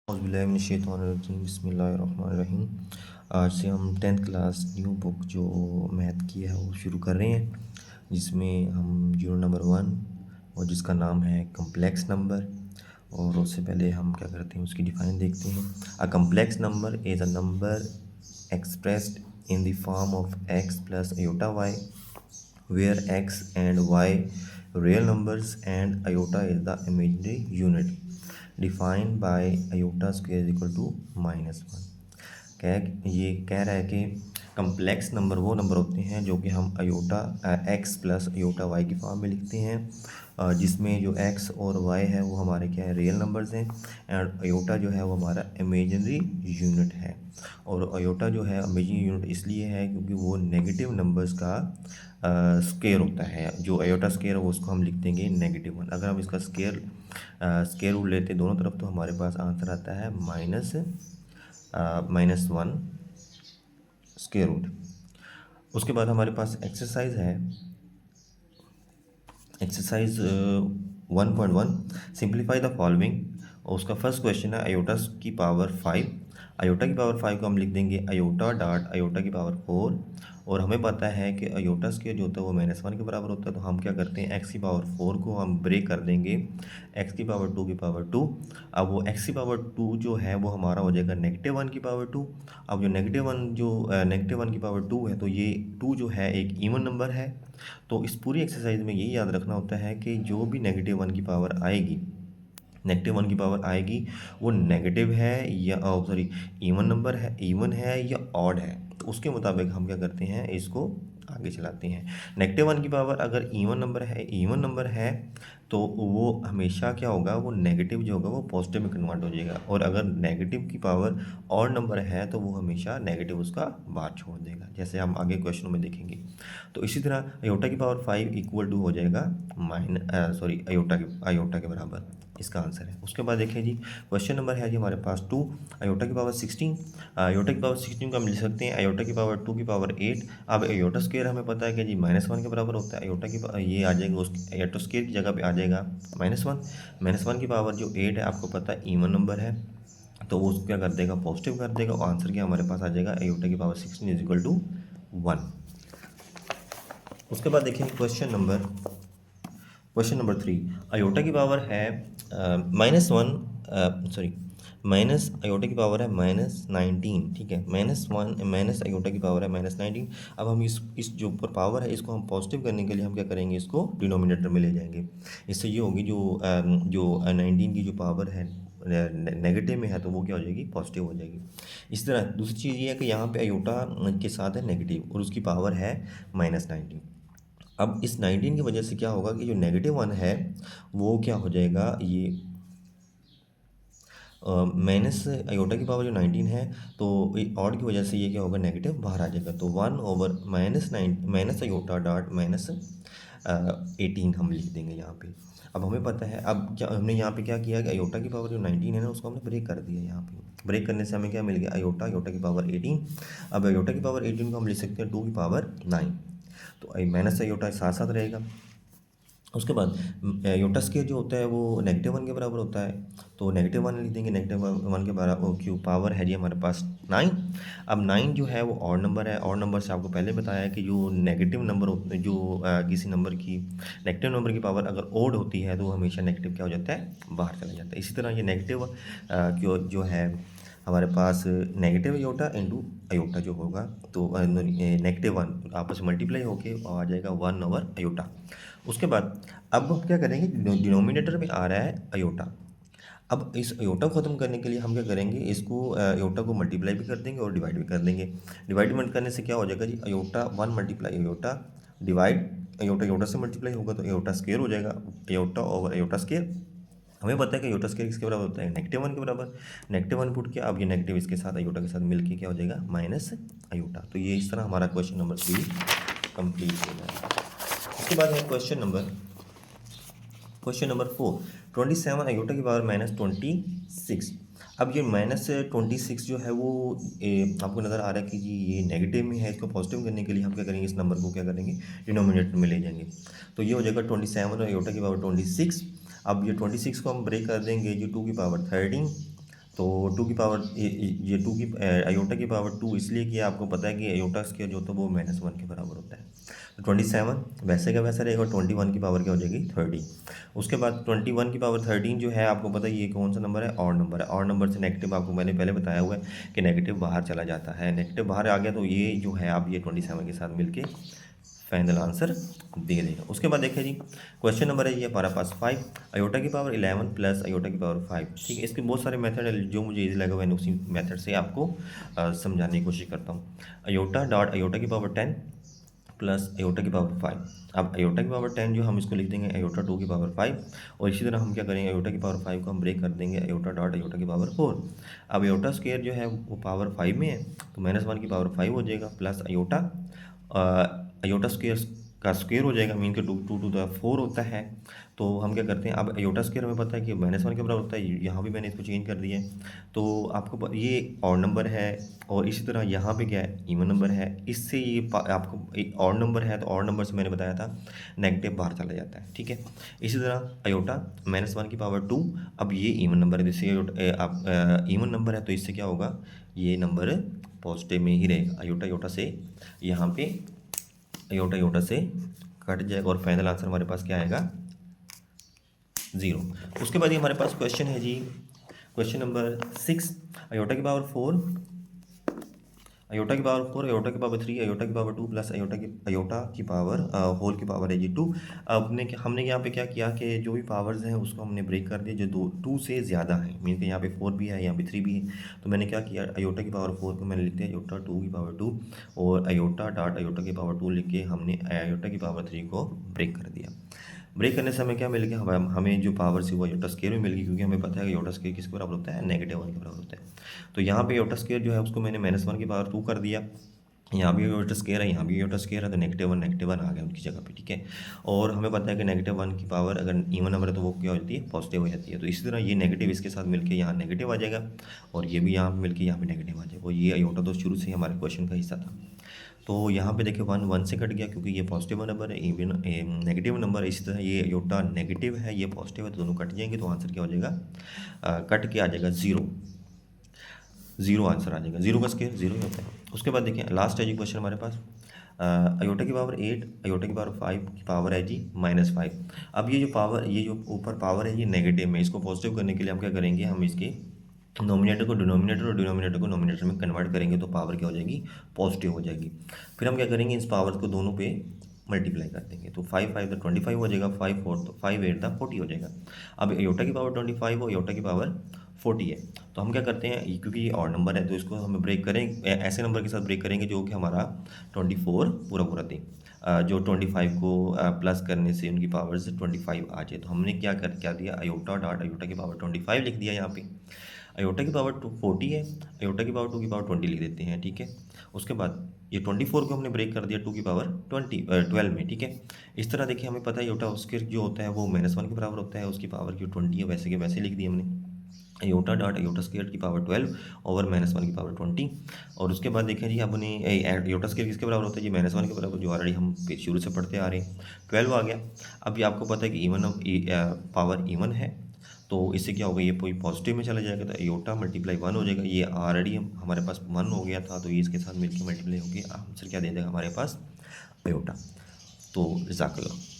औज़ुबिल्लाहिमिनश्शैतानिर्रजीम बिस्मिल्लाहिर्रहमानिर्रहीम। आज से हम 10th क्लास न्यू बुक जो मैथ की है वो शुरू कर रहे हैं, जिसमें हम यूनिट नंबर 1 और जिसका नाम है कम्प्लेक्स नंबर। और उससे पहले हम क्या करते हैं उसकी डिफाइन देखते हैं। अ complex number is a number expressed in the form of x plus iota y where x and y real numbers and iota is the imaginary unit defined by iota square is equal to -1। ये कह रहा है कि complex number वो number होते हैं जो कि हम iota x plus iota y की फॉर्म में लिखते हैं, जिसमें जो एक्स और वाई है वो हमारे क्या है रियल नंबर्स हैं, एंड अयोटा जो है वो हमारा इमेजिनरी यूनिट है। और अयोटा जो है इमेजिनरी यूनिट इसलिए है क्योंकि वो नेगेटिव नंबर्स का स्केयर होता है। जो अयोटा स्केयर है वो उसको हम लिख देंगे -1। अगर हम इसका स्केयर रूट लेते हैं दोनों तरफ तो हमारे पास आंसर आता है -1 स्केयर रूट। उसके बाद हमारे पास एक्सरसाइज है, एक्सरसाइज 1.1 सिंप्लीफाई द फॉलोइंग। और उसका फर्स्ट क्वेश्चन है अयोटा की पावर 5। अयोटा की पावर 5 को हम लिख देंगे अयोटा डॉट अयोटा की पावर 4। और हमें पता है कि अयोटा स्क्वायर जो होता है वो -1 के बराबर होता है, तो हम क्या करते हैं एक्स की पावर 4 को हम ब्रेक कर देंगे एक्स की पावर 2 की पावर 2। अब वो एक्स की पावर 2 जो है वो हमारा हो जाएगा -1 की पावर 2। अब जो -1 की पावर 2 है तो ये 2 जो है एक इवन नंबर है। तो इस पूरी एक्सरसाइज में यही याद रखना होता है कि जो भी -1 की पावर आएगी, -1 की पावर आएगी वो नेगेटिव है या सॉरी इवन नंबर है, इवन है या ऑड है, तो उसके मुताबिक हम क्या करते हैं इसको आगे चलाते हैं। -1 की पावर अगर इवन नंबर है तो वो हमेशा क्या होगा, वो नेगेटिव जो होगा वो पॉजिटिव में कन्वर्ट हो जाएगा। और अगर नेगेटिव की पावर ऑड नंबर है तो वो हमेशा नेगेटिव उसका बाहर छोड़ देगा, जैसे हम आगे क्वेश्चन में देखेंगे। तो इसी तरह अयोटा की पावर 5 इक्वल टू हो जाएगा अयोटा के बराबर इसका आंसर है। उसके बाद देखिए जी क्वेश्चन नंबर है जी हमारे पास 2 अयोटा की पावर 16। अयोटा की पावर 16 को हम लिख सकते हैं अयोटा की पावर 2 की पावर 8। अब अयोटा स्क्वायर हमें पता है कि जी -1 के बराबर होता है। अयोटा की ये आ जाएगा उस अयोटा स्क्वायर की जगह पे आ जाएगा -1। -1 की पावर जो 8 है आपको पता है इवन नंबर है, तो वो उसको क्या कर देगा पॉजिटिव कर देगा, और आंसर क्या हमारे पास आ जाएगा अयोटा की पावर 16 इज इक्वल टू 1। उसके बाद देखेंगे क्वेश्चन नंबर 3। अयोटा की पावर है माइनस अयोटा की पावर है -19। ठीक है, -1 माइनस अयोटा की पावर है -19। अब हम इस जो ऊपर पावर है इसको हम पॉजिटिव करने के लिए हम क्या करेंगे, इसको डिनोमिनेटर में ले जाएंगे। इससे ये होगी जो 19 की जो पावर है नेगेटिव में है तो वो क्या हो जाएगी पॉजिटिव हो जाएगी। इस तरह दूसरी चीज़ ये है कि यहाँ पे अयोटा के साथ है नेगेटिव और उसकी पावर है -19। अब इस 19 की वजह से क्या होगा कि जो -1 है वो क्या हो जाएगा, ये माइनस अयोटा की पावर जो 19 है तो ऑड की वजह से ये क्या होगा नेगेटिव बाहर आ जाएगा। तो 1/-9 माइनस अयोटा डॉट -18 हम लिख देंगे यहाँ पे। अब हमें पता है, अब क्या हमने यहाँ पे क्या किया कि अयोटा की पावर जो 19 है ना उसको हमने ब्रेक कर दिया। यहाँ पे ब्रेक करने से हमें क्या मिल गया अयोटा की पावर 18। अब अयोटा की पावर 18 को हम लिख सकते हैं 2 की पावर 9। तो माइनस अयोटा साथ साथ रहेगा। उसके बाद अयोटा स्क्वायर जो होता है वो -1 के बराबर होता है, तो -1 लिख देंगे। -1 के बराबर क्यों पावर है जी हमारे पास 9। अब 9 जो है वो ऑड नंबर है। ऑड नंबर से आपको पहले बताया है कि जो नेगेटिव नंबर होते हैं, जो किसी नंबर की नेगेटिव नंबर की पावर अगर ओड होती है तो वो हमेशा नेगेटिव क्या हो जाता है बाहर चला जाता है। इसी तरह ये नेगेटिव जो है हमारे पास नेगेटिव अयोटा इंटू अयोटा जो होगा तो -1 आपस में मल्टीप्लाई होके आ जाएगा 1/अयोटा। उसके बाद अब हम क्या करेंगे, डिनोमिनेटर में आ रहा है अयोटा। अब इस अयोटा को ख़त्म करने के लिए हम क्या करेंगे, इसको अयोटा को मल्टीप्लाई भी कर देंगे और डिवाइड भी कर देंगे। डिवाइड करने से क्या हो जाएगा जी iota 1 multiply iota divide iota iota से मल्टीप्लाई होगा तो अयोटा स्क्वायर हो जाएगा, अयोटा ओवर अयोटा स्क्वायर। हमें पता है कि अयोटा स्क्वायर किसके बराबर होता है -1 के बराबर। -1 पुट किया, अब ये नेगेटिव इसके साथ अयोटा के साथ मिलके क्या हो जाएगा माइनस अयोटा। तो ये इस तरह हमारा क्वेश्चन नंबर 3 कंप्लीट हो जाएगा। उसके बाद है क्वेश्चन नंबर 4 27 अयोटा की पावर -26। अब ये -26 जो है वो आपको नज़र आ रहा है कि जी ये नेगेटिव में है, इसको पॉजिटिव करने के लिए हम क्या करेंगे, इस नंबर को क्या करेंगे डिनोमिनेटर में ले जाएंगे। तो ये हो जाएगा 27 अयोटा की पावर 26। अब ये 26 को हम ब्रेक कर देंगे जो 2 की पावर 13। तो टू की पावर ये टू की अयोटा की पावर टू इसलिए कि आपको पता है कि अयोटा स्क्वायर जो होता है वो -1 के बराबर होता है। तो 27 वैसे का वैसा रहेगा और 21 की पावर क्या हो जाएगी 30। उसके बाद 21 की पावर 13 जो है आपको पता है ये कौन सा नंबर है, ऑड नंबर है। ऑड नंबर से नेगेटिव आपको मैंने पहले बताया हुआ है कि नेगेटिव बाहर चला जाता है, नेगेटिव बाहर आ गया तो ये जो है आप ये 27 के साथ मिलके फाइनल आंसर दे देगा। उसके बाद देखिए जी क्वेश्चन नंबर है ये हमारा पास 5 अयोटा की पावर 11 प्लस अयोटा की पावर 5। ठीक है, इसके बहुत सारे मेथड है, जो मुझे इजी लगा मैंने उसी मेथड से आपको समझाने की कोशिश करता हूँ। अयोटा डॉट अयोटा की पावर 10 प्लस अयोटा की पावर 5। अब अयोटा की पावर 10 जो हम इसको लिख देंगे अयोटा 2 की पावर 5, और इसी तरह हम क्या करेंगे अयोटा की पावर 5 को हम ब्रेक कर देंगे अयोटा डॉट अयोटा की पावर 4। अब अयोटा स्क्वायर जो है वो पावर 5 में है तो -1 की पावर 5 हो जाएगा, प्लस अयोटा अयोटा स्क्वायर का स्क्वायर हो जाएगा, मीन के 2 होता है। तो हम क्या करते हैं, अब अयोटा स्क्वायर हमें पता है कि -1 के बराबर होता है, यहाँ भी मैंने इसको चेंज कर दिया है। तो आपको ये ऑड नंबर है, और इसी तरह यहाँ पे क्या है इवन नंबर है, इससे ये आपको ऑड नंबर है तो ऑड नंबर से मैंने बताया था नेगेटिव बाहर चला जाता है। ठीक है, इसी तरह अयोटा -1 की पावर 2, अब ये इवन नंबर है, जैसे आप इवन नंबर है तो इससे क्या होगा ये नंबर पॉजिटिव में ही रहेगा। अयोटा अयोटा से यहाँ पे अयोटा अयोटा से कट जाएगा और फाइनल आंसर हमारे पास क्या आएगा 0। उसके बाद ये हमारे पास क्वेश्चन है जी, क्वेश्चन नंबर 6 अयोटा की पावर 4, अयोटा की पावर 4, अयोटा की पावर 3, अयोटा की पावर 2 प्लस अयोटा की पावर होल की पावर है जी 2। अब हमने यहाँ पे क्या किया कि जो भी पावर्स हैं उसको हमने ब्रेक कर दिया जो 2 से ज़्यादा है, मीन कि यहाँ पे 4 भी है यहाँ पे 3 भी है। तो मैंने क्या किया अयोटा की पावर 4 को मैंने लिख दिया अयोटा 2 की पावर 2, और अयोटा डॉट अयोटा की पावर 2 लिख के हमने अयोटा की पावर 3 को ब्रेक कर दिया। ब्रेक करने से हमें क्या मिल गया, हमें जो पावर से वो अयोटा स्क्वायर में मिल गई, क्योंकि हमें पता है कि अयोटा स्क्वायर किसके बराबर होता है -1 के बराबर होता है। तो यहाँ पे अयोटा स्क्वायर जो है उसको मैंने -1 की पावर 2 कर दिया, यहाँ भी अयोटा स्क्वायर है यहाँ भी अयोटा स्क्वायर है, तो -1 आ गया उनकी जगह पे। ठीक है, और हमें पता है कि -1 की पावर अगर इवन नंबर है तो वो क्या हो जाती है पॉजिटिव हो जाती है। तो इसी तरह ये नेगेटिव इसके साथ मिलकर यहाँ नेगेटिव आ जाएगा, और ये भी यहाँ मिलकर यहाँ पे नेगेटिव आ जाएगा। और ये अयोटा तो शुरू से ही हमारे क्वेश्चन का हिस्सा था। तो यहाँ पे देखिए 1 से कट गया क्योंकि ये पॉजिटिव नंबर है, इवन नेगेटिव नंबर है। इसी तरह ये अयोटा नेगेटिव है ये पॉजिटिव है, तो दोनों कट जाएंगे, तो आंसर क्या हो जाएगा कट के आ जाएगा 0 आंसर आ जाएगा। 0 का स्क्वायर 0 ही होता है। उसके बाद देखिए लास्ट है जी क्वेश्चन हमारे पास अयोटा की पावर 8 अयोटा की पावर 5 की पावर है जी -5। अब ये जो ऊपर पावर है ये नेगेटिव में, इसको पॉजिटिव करने के लिए हम क्या करेंगे, हम इसके नोमिनेटर को डिनोमिनेटर और डिनोमिनेटर को नोमिनेटर में कन्वर्ट करेंगे तो पावर क्या हो जाएगी पॉजिटिव हो जाएगी। फिर हम क्या करेंगे इस पावर को दोनों पे मल्टीप्लाई कर देंगे, तो 5 5 तो 25 हो जाएगा, 5 4 तो 5 8 था 40 हो जाएगा। अब अयोटा की पावर 25 और अयोटा की पावर 40 है, तो हम क्या करते हैं क्योंकि ये और नंबर है तो इसको हम ब्रेक करें ऐसे नंबर के साथ ब्रेक करेंगे जो कि हमारा 24 पूरा दे, जो 25 को प्लस करने से उनकी पावर से 25 आ जाए। तो हमने क्या दिया अयोटा डॉट अयोटा की पावर 25 लिख दिया यहाँ पे। अयोटा की पावर 40 है, अयोटा की पावर 2 की पावर 20 लिख देते हैं। ठीक है, उसके बाद ये 24 को हमने ब्रेक कर दिया 2 की पावर 12 में। ठीक है, इस तरह देखिए हमें पता है अयोटा उसके जो होता है वो -1 के बराबर होता है, उसकी पावर जो 20 है वैसे के वैसे लिख दिया हमने अयोटा डॉट अयोटा स्क्वायर की पावर 12 ओवर -1 की पावर 20। और उसके बाद देखें जी अपने अयोटा स्क्वायर किसके बराबर होता है जी -1 के बराबर, जो ऑलरेडी हम शुरू से पढ़ते आ रहे हैं। 12 आ गया। अब ये आपको पता है कि पावर इवन है, तो इससे क्या होगा ये कोई पॉजिटिव में चला जाएगा, तो अयोटा मल्टीप्लाई 1 हो जाएगा। ये ऑलरेडी हमारे पास 1 हो गया था, तो ये इसके साथ मिलकर मल्टीप्लाई होकर आंसर क्या दे देगा हमारे पास अयोटा। तो जज़ाकल्लाह।